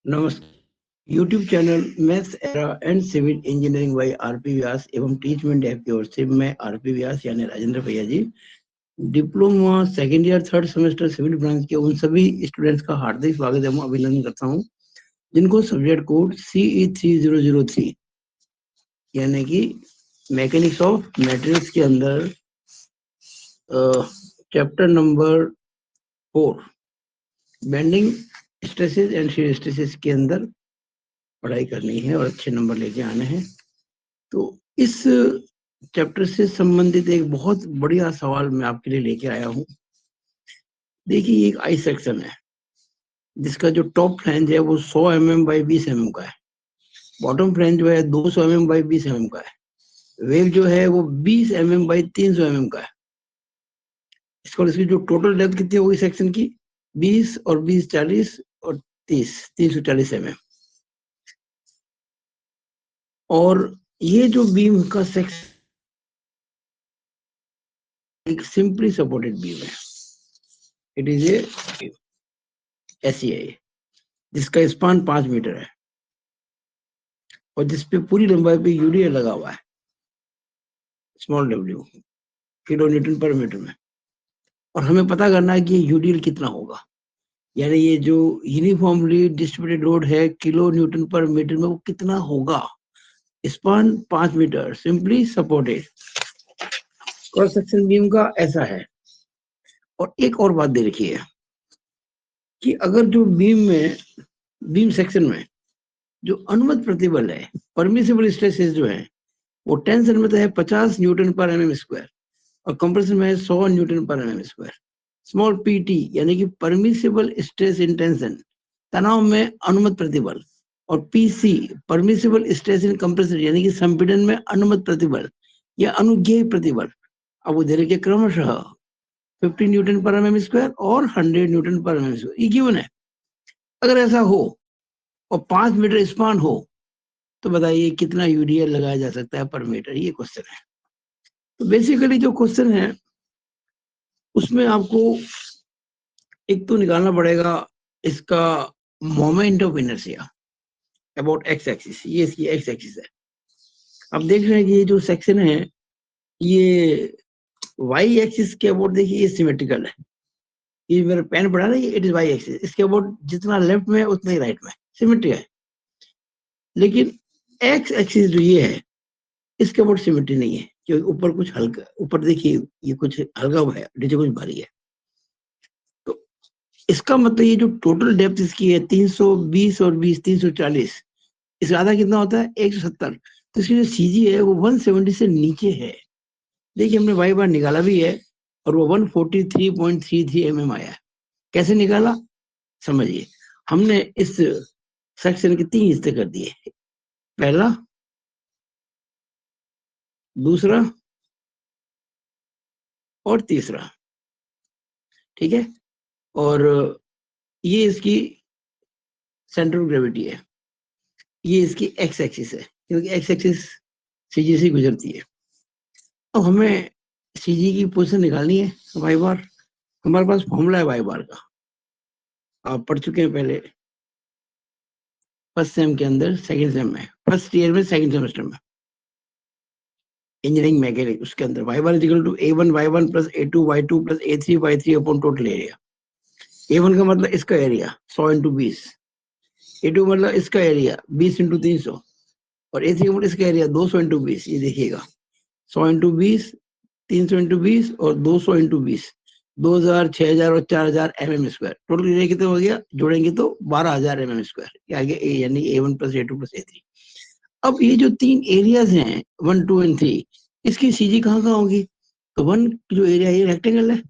नमस्कार। YouTube channel maths era and civil engineering by RP Vyas एवं teachment app की ओर से मैं आरपी व्यास यानी राजेंद्र भैया ji diploma second year third semester civil branch के उन सभी स्टूडेंट्स का हार्दिक स्वागत एवं अभिनंदन करता हूं जिनको सब्जेक्ट कोड CE3003 यानी कि मैकेनिक्स ऑफ मटेरियल्स के अंदर chapter number 4 bending stresses and shear stresses के अंदर पढ़ाई करनी है और अच्छे नंबर लेके आने हैं। तो इस चैप्टर से संबंधित एक बहुत बढ़िया सवाल मैं आपके लिए लेके आया हूं। देखिए, एक आई सेक्शन है जिसका जो टॉप फ्लैंज है वो 100 mm बाई 20 mm का है। बॉटम फ्लैंज जो है 200 mm बाई 20 mm का है। वेव जो है वो 20 mm बाई 300 mm का है। इसकी जो टोटल डेप्थ कितनी होगी सेक्शन की, 20 और 20 40 और 30 340 mm। और ये जो बीम का सेक्शन एक सिंपली सपोर्टेड बीम है। इट इज ए SEI जिसका स्पान 5 मीटर है और जिसपे पूरी लंबाई पे यूडीएल लगा हुआ है, small w, kilo newton per metre में। और हमें पता करना है कि यूडीएल कितना होगा, यानी ये जो यूनिफॉर्मली डिस्ट्रीब्यूटेड लोड है किलो न्यूटन पर मीटर में वो कितना होगा। Span 5 metre, simply supported, cross section beam का ऐसा है। और एक और बात दे रखी है कि अगर जो बीम सेक्शन में जो अनुमत प्रतिबल है, परमिसिबल स्ट्रेसेस जो है वो टेंशन में तो है 50 न्यूटन पर mm स्क्वायर और कंप्रेशन में है 100 न्यूटन पर mm स्क्वायर। स्मॉल PT यानी कि परमिसिबल स्ट्रेस इन टेंशन, तनाव में अनुमत प्रतिबल, और PC permissible stress in compression यानी कि संपीड़न में अनुमत प्रतिबल या अनुज्ञेय प्रतिबल। अब वो दे रखे क्रमशः 50 न्यूटन पर mm स्क्वायर और 100 न्यूटन पर mm स्क्वायर, ये गिवन है। अगर ऐसा हो और 5 मीटर स्पान हो तो बताइए कितना यूडीएल लगाया जा सकता है पर मीटर, ये क्वेश्चन है। तो बेसिकली जो क्वेश्चन है उसमें आपको एक तो निकालना पड़ेगा इसका moment of inertia about x axis, ये इसकी एक्स एक्सिस है। अब देख रहे हैं कि ये जो सेक्शन है ये वाई एक्सिस के अबाउट, देखिए ये सिमेट्रिकल है। ये मेरा पेन पड़ा ना, ये इट इज वाई एक्सिस, इसके अबाउट जितना लेफ्ट में उतना ही राइट में सिमेट्री है। लेकिन एक्स एक्सिस जो ये है इसके अबाउट सिमेट्री नहीं है, क्योंकि ऊपर कुछ हल्का, ऊपर देखिए ये कुछ हल्का है, नीचे कुछ भारी है। तो इसका मतलब ये जो टोटल डेप्थ इसकी है 320 और 20 340, इसका आधा कितना होता है 170। तो इसकी जो CG है वो 170 से नीचे है। देखिए हमने वाई बार निकाला भी है और वो 143.33 mm आया है। कैसे निकाला समझिए, हमने इस सेक्शन के 3 हिस्से कर दिए, पहला, दूसरा और तीसरा, ठीक है। और ये इसकी सेंटर ऑफ ग्रेविटी है, ये इसकी एक्स एक्सिस है क्योंकि एक्स एक्सिस CG से गुजरती है। अब हमें CG की पोजीशन निकालनी है वाई बार। हमारे पास फॉर्मूला है वाई बार का, आप पढ़ चुके हैं पहले फर्स्ट सेम के अंदर, सेकंड सेम में, फर्स्ट ईयर में, सेकंड सेमेस्टर में इंजीनियरिंग मैकेनिक, उसके अंदर y bar equal to A1 Y1 plus A2 Y2 plus A3 Y3 upon total area. A1 का मतलब इसका एरिया 100 इंटू 20, A2 मतलब इसका एरिया 20 इंटू 300 और A3 का मतलब इसका एरिया 200 इंटू 20। ये देखिएगा 100 इंटू 20, 300 इंटू 20 और 200 इंटू 20, 2000 6000 और 4000 mm स्क्वायर। टोटल एरिया कितना हो गया, जोड़ेंगे तो 12000 mm स्क्वायर। आगे A यानी A1 plus A2 plus A3। अब ये जो 3 एरियाज हैं 1 2 एंड 3, इसकी CG कहाँ कहाँ होगी। तो 1 जो एरिया ये रेक्टेंगल है,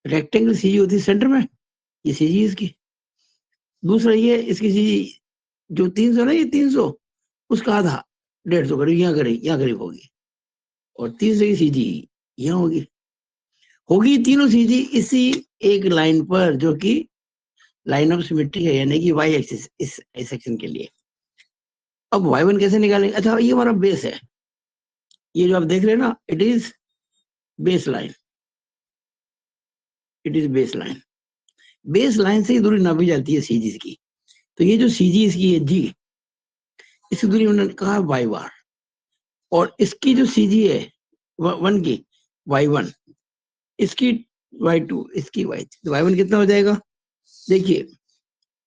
रेक्टेंगल CG होती है सेंटर में, ये CG इसकी। दूसरा ये इसकी CG जो 300 ना, ये 300 उसका आधा 150 करीब यहाँ करीब होगी। और तीसरी CG यहाँ होगी तीनों CG इसी एक लाइन पर जो कि लाइन ऑफ सिमेट्री है, यानी कि वाई एक्सिस इस सेक्शन के लिए। अब Y1 कैसे निकालेंगे। अच्छा, ये हमारा बेस है, ये जो आप देख रहे हैं ना, it is base line, it is base line. Base line से ही दूरी नापी जाती है CG की। तो ये जो CG इसकी है G, इसकी दूरी उन्होंने कहा y बार, और इसकी जो CG है 1 की y1, इसकी y2, इसकी y3, तो y1 कितना हो जाएगा? देखिए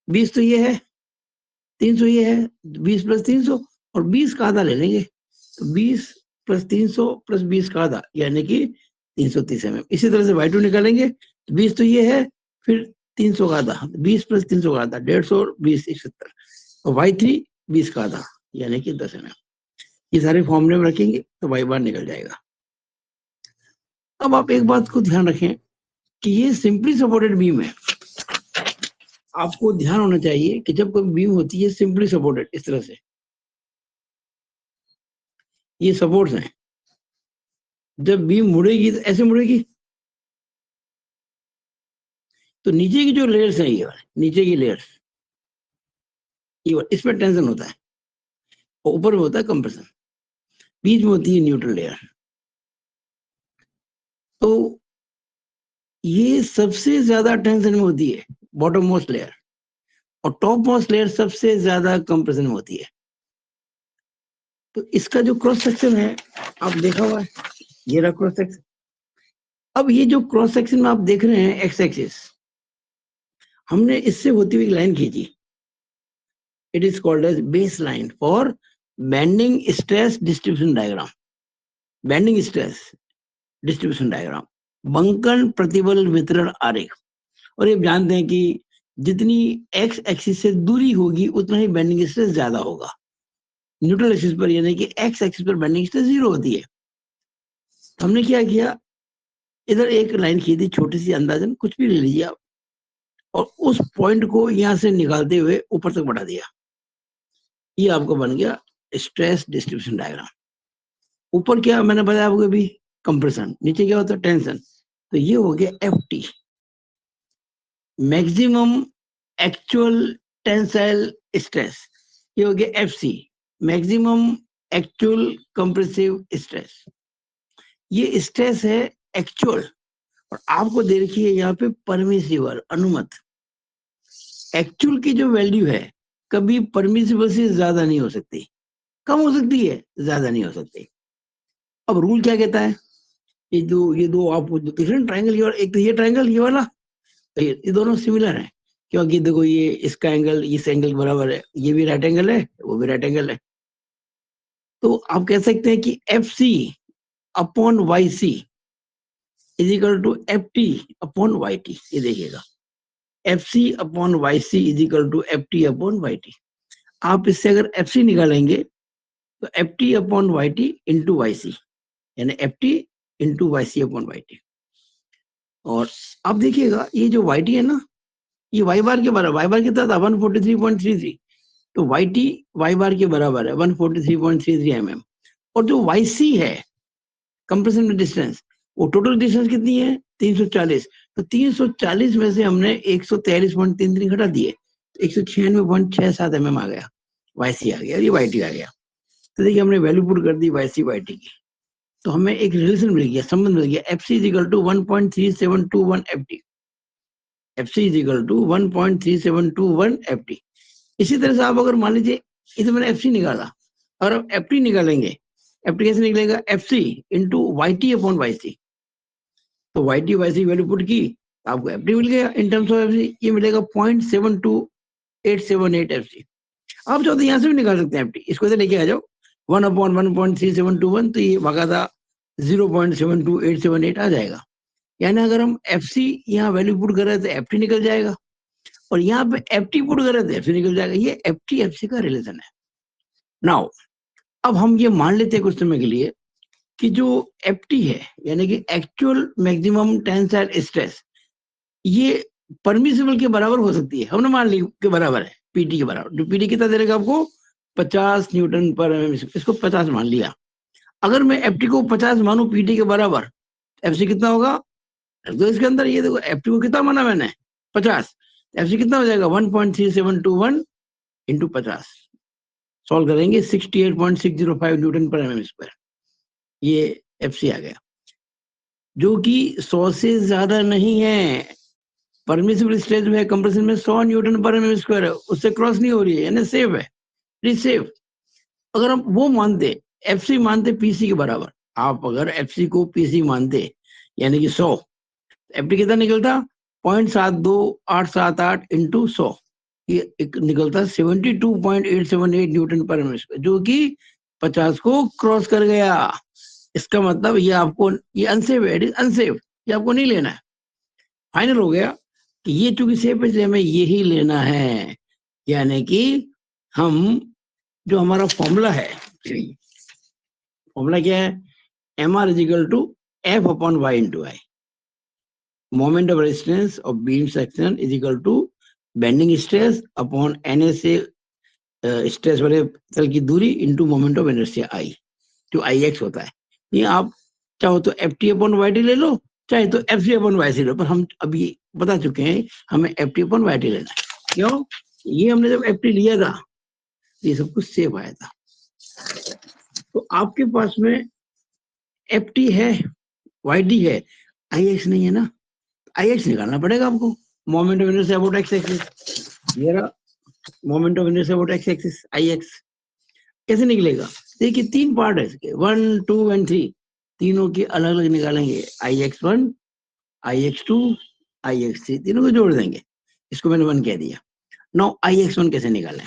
20 तो ये है, 300 ये है, 20 + 300 और 20 का आधा ले लेंगे, तो 20 + 300 + 20 का आधा यानी कि 330 mm। इसी तरह से y2 निकालेंगे, तो 20 तो ये है, फिर 300 का आधा, 20 + 300 का आधा 150 और 20 71, और y3 20 का आधा यानी कि 10 mm। ये सारे फॉर्मूले में रखेंगे तो y बार निकल जाएगा। अब आप एक बात को ध्यान रखें कि ये सिंपली सपोर्टेड बीम है। आपको ध्यान होना चाहिए कि जब कोई बीम होती है सिंपली सपोर्टेड, इस तरह से ये सपोर्ट्स हैं, जब बीम मुड़ेगी तो ऐसे मुड़ेगी, तो नीचे की जो लेयर्स हैं, ये नीचे की लेयर्स, ये इसमें टेंशन होता है, और ऊपर में होता है कंप्रेशन, बीच में होती है न्यूट्रल लेयर। तो ये सबसे ज्यादा टेंशन में होती है बॉटम मोस्ट लेयर, और टॉप मोस्ट लेयर सबसे ज्यादा कंप्रेशन में होती है। तो इसका जो क्रॉस सेक्शन है आप देखा हुआ है, ये रहा क्रॉस सेक्शन। अब ये जो क्रॉस सेक्शन में आप देख रहे हैं एक्स एक्सिस, हमने इससे होती हुई लाइन खींची, it is called as base line for bending stress distribution diagram. Bending stress distribution diagram, बंकन प्रतिबल वितरण आरेख। और ये जानते हैं कि जितनी एक्स एक्सिस से दूरी होगी उतना ही बेंडिंग स्ट्रेस ज्यादा होगा। न्यूट्रल एक्सिस पर यानी कि एक्स एक्सिस पर बेंडिंग स्ट्रेस 0 होती है। हमने क्या किया, इधर एक लाइन खींची छोटी सी, अंदाजन कुछ भी ले लीजिए आप, और उस पॉइंट को यहां से निकालते हुए ऊपर तक बढ़ा दिया। ये आपको बन गया स्ट्रेस डिस्ट्रीब्यूशन डायग्राम। ऊपर क्या मैंने बताया आपको अभी, कंप्रेशन, नीचे क्या होता है टेंशन। तो ये हो गया FT, maximum actual tensile stress. ये हो गया FC, maximum actual compressive stress. ये स्ट्रेस है एक्चुअल, और आपको दे रखी है यहाँ पे परमिसिबल, अनुमत। एक्चुअल की जो वैल्यू है कभी परमिसिबल से ज्यादा नहीं हो सकती, कम हो सकती है, ज्यादा नहीं हो सकती। अब रूल क्या कहता है, ये दो आपको दिख रहे हैं ट्रायंगल, ये एक तो ये ट्रायंगल ये वाला, तो ये दोनों सिमिलर है, क्योंकि देखो ये इसका एंगल इस एंगल बराबर है, ये भी राइट एंगल है, वो भी राइट एंगल है। तो आप कह सकते हैं कि FC upon YC is equal to FT upon YT। ये देखिएगा, FC upon YC is equal to FT upon YT। आप इससे अगर FC निकालेंगे तो FT upon YT into YC, यानी FT into YC upon YT। और अब देखिएगा ये जो YT है ना, ये Y बार के बराबर, Y बार कितना था 143.33, तो YT Y बार के बराबर है 143.33 mm। और जो YC है कंप्रेशन डिस्टेंस, वो टोटल डिस्टेंस कितनी है 340, तो 340 में से हमने 143.33 घटा दिए, तो 196.67 mm आ गया, YC आ गया, ये YT आ गया। तो देखिए हमने वैल्यू पुट कर दी YC YT की, तो हमें एक रिलेशन मिल गया, संबंध मिल गया, FC is equal to 1.3721 FT, FC is equal to 1.3721 FT। इसी तरह से आप अगर मान लीजिए इसे मैंने FC निकाला, और अब FT निकालेंगे, FT कैसे निकलेगा, FC into YT upon YC। तो YT YC वैल्यू पुट की, आपको FT मिल गया इन टर्म्स ऑफ FC, ये मिलेगा 0.72878 FC। आप चाहो तो यहाँ से भी निकाल सकते हैं FT, इसको इधर लेके आ जाओ 1/1.3721, तो ये बाकायदा 0.72878 आ जाएगा। यानी अगर हम FC यहाँ वैल्यू पुट कर रहे थे FT निकल जाएगा, और यहाँ पे FT पुट कर रहे थे FC निकल जाएगा। ये FT FC का रिलेशन है। नाउ अब हम ये मान लेते हैं कुछ समय के लिए कि जो FT है यानी कि एक्चुअल मैक्सिमम टेंसाइल स्ट्रेस, ये परमिसिबल के बराबर हो सकती है। हमने मान ली के बराबर है, PT के बराबर। जो PT कितना दे देगा आपको 50 न्यूटन पर mm, इसको 50 मान लिया। अगर मैं FT को 50 मानू PT के बराबर, FC कितना होगा, तो इसके अंदर ये देखो FT को कितना माना मैंने 50, FC कितना हो जाएगा 1.3721 इंटू 50। सॉल्व करेंगे 68.605 न्यूटन पर mm स्क्वायर, ये FC आ गया, जो कि 100 से ज्यादा नहीं है। परमिसिबल स्ट्रेस जो है कंप्रेशन में 100 न्यूटन पर एमएम स्क्वायर है, उससे क्रॉस नहीं हो रही है, यानी सेफ है, सेफ। अगर हम वो मानते, एफसी मानते पीसी के बराबर, आप अगर एफसी को पीसी मानते यानी कि 100, एफटी कितना निकलता 0.72878 इंटू 100, ये एक निकलता 72.878 न्यूटन पर एमएम स्क्वायर, जो कि 50 को क्रॉस कर गया। इसका मतलब ये आपको, ये अनसेफ है, इट इज अनसेफ, ये आपको नहीं लेना है। फाइनल हो गया कि ये चूंकि सेफ है इसलिए हमें यही लेना है, यानी कि हम जो हमारा फॉर्मूला है, फॉर्मूला क्या है, M R is equal to f upon y into I, moment of resistance of beam section is equal to bending stress upon एन से स्ट्रेस वाले तल की दूरी into moment of inertia I, जो आई एक्स होता है। ये आप चाहो तो f t upon y t ले लो, चाहे तो f c upon y c ले लो, पर हम अभी बता चुके हैं हमें F t upon y T लेना है। क्यों? ये हमने जब एफ टी लिया था ये सब कुछ सेव आया था। तो आपके पास में एफ टी है, वाई टी है, आई एक्स नहीं है ना, आई एक्स निकालना पड़ेगा आपको, moment of inertia about x axis. ये रहा moment of inertia about x axis, I x. कैसे निकलेगा? देखिए 3 पार्ट है इसके, 1, 2 एंड 3, तीनों के अलग अलग निकालेंगे, आई एक्स 1, आई एक्स 2, आई एक्स 3, तीनों को जोड़ देंगे, इसको मैंने 1 कह दिया। नाउ आई एक्स 1 कैसे निकालें?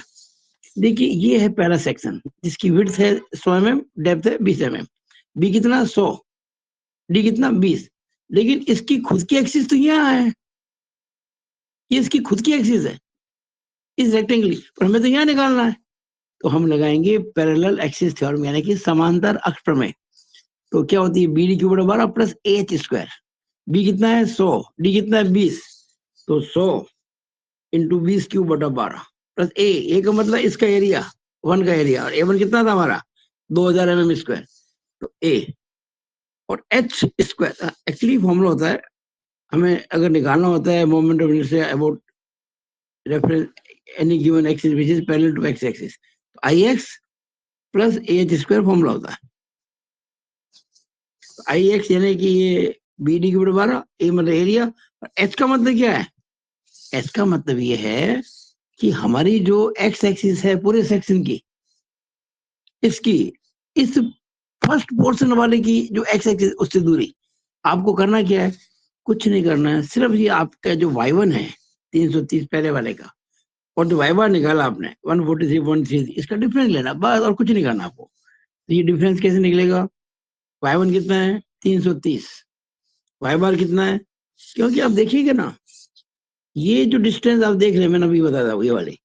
देखिए ये है पहला सेक्शन जिसकी विड्थ है 100 mm, डेप्थ है 20 mm, बी कितना 100, डी कितना 20, लेकिन इसकी खुद की एक्सिस तो यहाँ है, ये इसकी खुद की एक्सिस है इस रेक्टेंगल, पर हमें तो यहाँ निकालना है, तो हम लगाएंगे पैरेलल एक्सिस थ्योरम, यानी कि समांतर अक्ष प्रमेय। तो क्या होती है, b d cube 12 plus H square, b कितना है 100, डी कितना है 20, तो 100 इंटू 20 क्यूब 12 प्लस ए का मतलब इसका एरिया 1 का एरिया, और ए1 कितना था हमारा 2000 mm स्क्वायर, तो ए और एच स्क्वायर। एक्चुअली फॉर्मूला होता है, हमें अगर निकालना होता है moment of inertia about reference any given axis which is parallel to X axis, तो I X plus H square formula होता है। आई एक्स यानी कि ये बी डी क्यूब 12, ए मतलब एरिया, और एच का मतलब क्या है, एच का मतलब ये है कि हमारी जो एक्स एक्सिस है पूरे सेक्शन की, इसकी इस फर्स्ट पोर्शन वाले की जो एक्स एक्सिस उससे दूरी, आपको करना क्या है, कुछ नहीं करना है, सिर्फ ये आपका जो y1 है 330 पहले वाले का, और जो y बार निकाला आपने 143.3, इसका डिफरेंस लेना बस, और कुछ नहीं करना आपको। तो ये डिफरेंस कैसे निकलेगा, y1 कितना है 330, y बार कितना है, क्योंकि आप देखिएगा ना, ये जो डिस्टेंस आप देख रहे हैं मैंने अभी बताया था, ये वाले,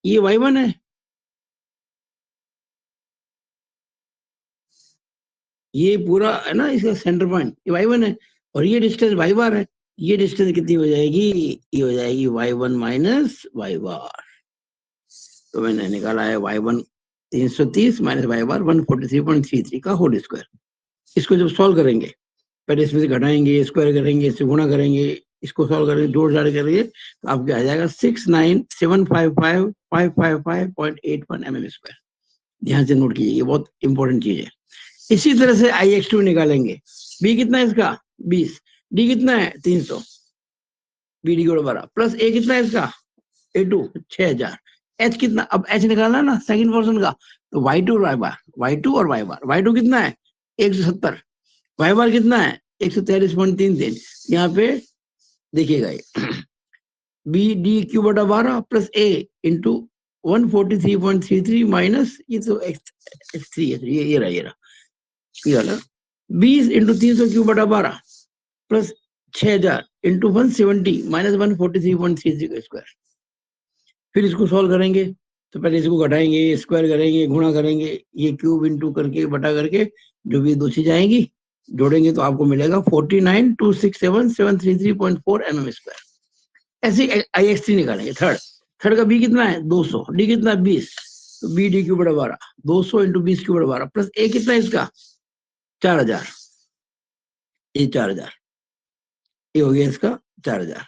ये y1 है, ये पूरा है ना इसका सेंटर पॉइंट, ये y1 है, और ये डिस्टेंस y बार है, ये डिस्टेंस कितनी हो जाएगी, ये हो जाएगी y1 माइनस y बार। तो मैंने निकाला है y1 330 माइनस y बार 143.33 का होल स्क्वायर। इसको जब सॉल्व करेंगे, पहले इसमें से घटाएंगे, स्क्वायर करेंगे, इससे गुणा करेंगे, इसको सॉल्व करेंगे, जोड़ जाड़ करेंगे, तो आपको आ जाएगा 69755.81 mm स्क्वायर। ध्यान से नोट कीजिए, ये बहुत इंपॉर्टेंट चीज है। इसी तरह से आई एक्स 2 निकालेंगे, बी कितना है इसका 20, डी कितना है 300, बी डी को 12 प्लस ए कितना है इसका A2 6000, एच कितना, अब एच निकालना ना सेकंड पोर्शन का, तो y2 और y बार, y2 और y बार, y2 कितना है 170, y बार कितना है 143.33, यहाँ पे देखिएगा ये बी डी क्यू बटा 12 प्लस ए इंटू 143.33 माइनस ये तो x3 है, ये रहा 20 इंटू 300 क्यू बटा 12 प्लस 6000 इंटू 170 माइनस 143.33 का स्क्वायर। फिर इसको सॉल्व करेंगे, तो पहले इसको घटाएंगे, स्क्वायर करेंगे, गुणा करेंगे, ये क्यूब इंटू करके बटा करके जो भी दो चीज आएंगी जोड़ेंगे तो आपको मिलेगा 49,267,733.4 mm स्क्वायर। ऐसे आई एक्स 3 निकालेंगे। थर्ड का बी कितना है 200, डी कितना है 20, तो बी डी क्यू बटा 12 200 इंटू 20 क्यू बटा 12 प्लस ए कितना है इसका 4000, ये 4000, ये हो गया इसका 4000।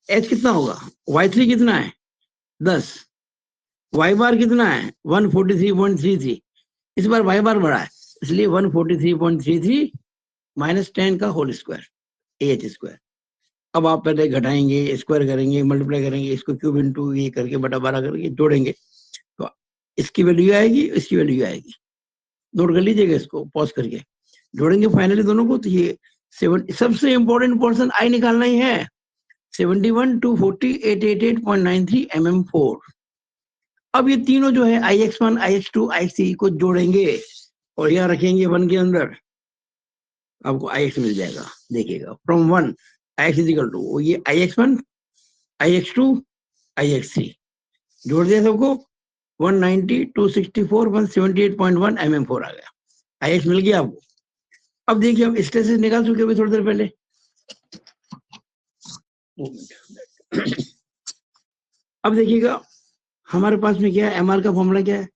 एच कितना होगा, y3 कितना है 10, y बार कितना है 143.33, इस बार y बार बढ़ा है इसलिए 143.33 माइनस 10 का होल स्क्वायर एच स्क्वायर। अब आप पहले घटाएंगे, स्क्वायर करेंगे, मल्टीप्लाई करेंगे, इसको क्यूब इंटू ये करके बटा 12 करके जोड़ेंगे तो इसकी वैल्यू आएगी, इसकी वैल्यू आएगी। नोट कर लीजिएगा इसको पॉज करके, जोड़ेंगे फाइनली दोनों को तो ये 7 सबसे इंपॉर्टेंट पोर्शन आई निकालना ही है। 71 to 40 888.93 mm4। अब ये तीनों जो है IX1 IX2 IX3 को जोड़ेंगे और यहाँ रखेंगे 1 के अंदर, आपको IX मिल जाएगा। देखिएगा फ्रॉम 1 IX इक्वल टू ये IX1 IX2 IX3 जोड़ दिया सबको 190 264 178.1 mm4 आ गया, IX मिल गया आपको। अब देखिए हम स्ट्रेसेस निकाल चुके अभी थोड़ी देर पहले। अब देखिएगा हमारे पास में क्या है, एमआर का फॉर्मूला क्या है,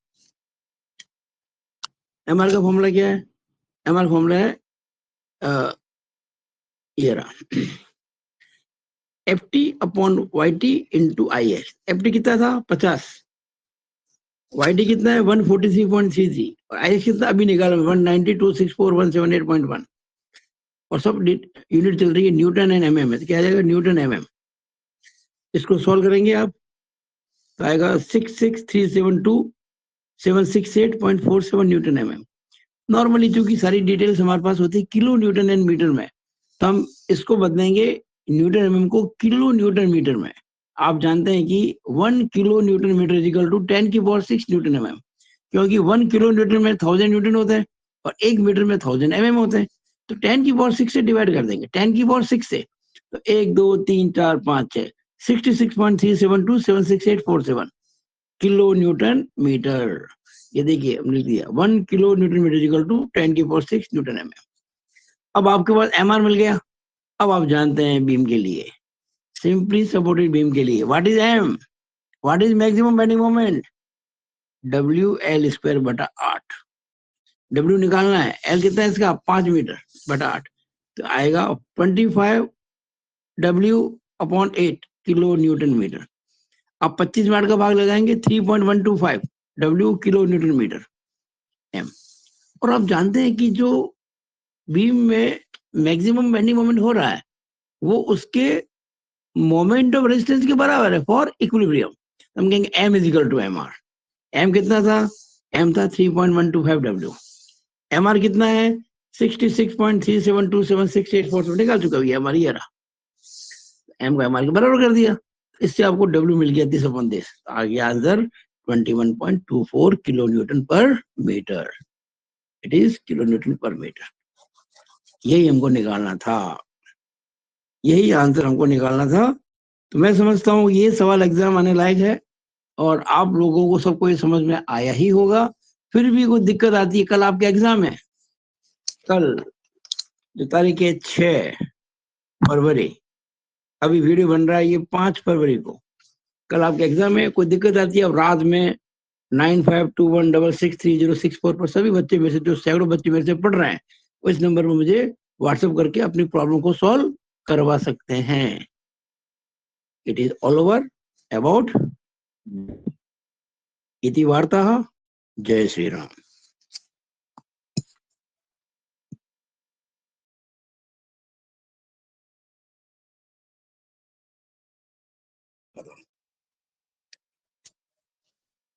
एमआर का फॉर्मूला क्या है, एमआर फॉर्मूला है ये रहा FT upon YT into IX। FT कितना था 50, YT कितना है 143.33 और IX कितना अभी निकाला 190 264 178.1 और सब यूनिट चल रही है न्यूटन एंड mm है, तो क्या आ जाएगा न्यूटन mm। इसको सॉल्व करेंगे आप तो आएगा 66372.768.47 न्यूटन mm। नॉर्मली चूंकि सारी डिटेल्स हमारे पास होती है किलो न्यूटन एंड मीटर में, तो हम इसको बदलेंगे न्यूटन mm को किलो न्यूटन मीटर में। आप जानते हैं कि 1 kilo newton metre equal to 10 की पावर 6 न्यूटन mm, क्योंकि 1 किलो न्यूटन में 1000 न्यूटन होता है और 1 मीटर में 1000 mm होते हैं, तो 10 की पावर 6 से डिवाइड कर देंगे, 10 की पावर 6 से, तो 1 2 3 4 5 6 66.372.76847 किलो न्यूटन मीटर। ये देखिए हमने लिख दिया 1 kilo newton metre equal to 10 की पावर 6 न्यूटन mm। अब आपके पास एमआर मिल गया। अब आप जानते हैं बीम के लिए, सिंपली सपोर्टेड बीम के लिए what is M, what is maximum bending moment, WL square बटा 8। W निकालना है, L कितना है इसका 5 मीटर बटा 8, तो आएगा 25 W upon 8 kilo newton metre. अब 25 वाट का भाग लगाएंगे 3.125 W kilo newton metre M। और आप जानते हैं कि जो बीम में मैक्सिमम बेंडिंग मोमेंट हो रहा है वो उसके मोमेंट ऑफ रेजिस्टेंस के बराबर है फॉर इक्विलिब्रियम। हम कहेंगे M is equal to MR। M कितना था, M था 3.125 W, MR कितना है 66.372.76847 निकाल चुका है हमारी, ये रहा M को MR के बराबर कर दिया, इससे आपको W मिल गया 30/10, आ गया answer 21.24 kilo newton per metre. It is kilo newton per metre. यही हमको निकालना था, यही आंसर हमको निकालना था। तो मैं समझता हूँ ये सवाल एग्जाम आने लायक है और आप लोगों को सबको ये समझ में आया ही होगा। फिर भी कोई दिक्कत आती है, कल आपके एग्जाम है, कल जो तारीख है 6 फरवरी, अभी वीडियो बन रहा है ये 5 फरवरी को, कल आपके एग्जाम है। कोई दिक्कत आती है अब रात में 9521663064 पर सभी बच्चे मेरे से, जो सैकड़ों बच्चे मेरे से पढ़ रहे हैं, इस नंबर पर मुझे व्हाट्सएप करके अपनी प्रॉब्लम को सॉल्व करवा सकते हैं। It is all over about इति वार्ता। जय श्री राम।